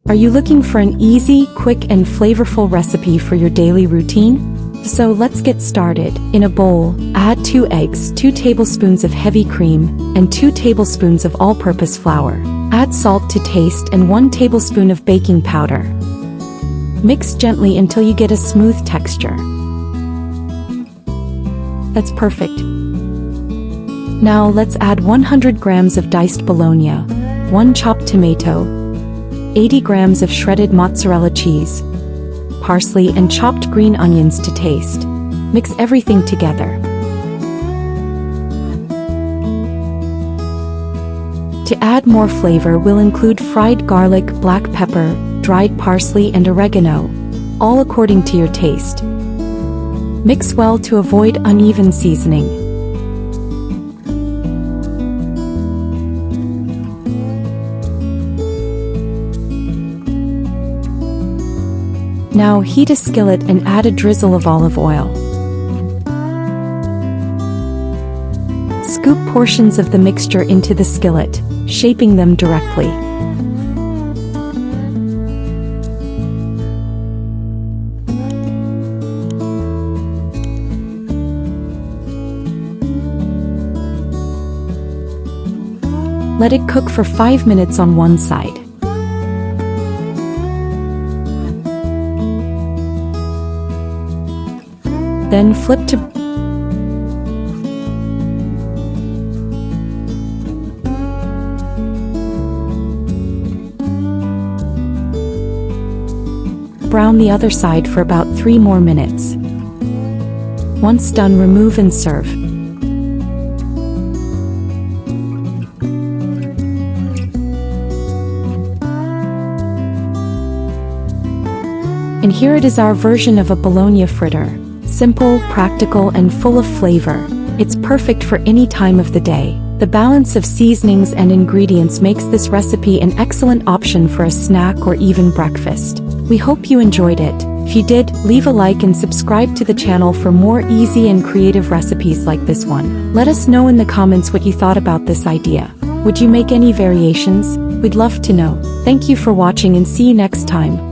Are you looking for an easy, quick, and flavorful recipe for your daily routine? So let's get started. In a bowl, add 2 eggs, 2 tablespoons of heavy cream, and 2 tablespoons of all-purpose flour. Add salt to taste and 1 tablespoon of baking powder. Mix gently until you get a smooth texture. That's perfect. Now let's add 100 grams of diced bologna, 1 chopped tomato, 80 grams of shredded mozzarella cheese, parsley and chopped green onions to taste. Mix everything together. To add more flavor, we'll include fried garlic, black pepper, dried parsley and oregano, all according to your taste. Mix well to avoid uneven seasoning. Now heat a skillet and add a drizzle of olive oil. Scoop portions of the mixture into the skillet, shaping them directly. Let it cook for 5 minutes on one side. Then flip to brown the other side for about 3 more minutes. Once done, remove and serve. And here it is, our version of a bologna fritter. Simple, practical, and full of flavor. It's perfect for any time of the day. The balance of seasonings and ingredients makes this recipe an excellent option for a snack or even breakfast. We hope you enjoyed it. If you did, leave a like and subscribe to the channel for more easy and creative recipes like this one. Let us know in the comments what you thought about this idea. Would you make any variations? We'd love to know. Thank you for watching and see you next time.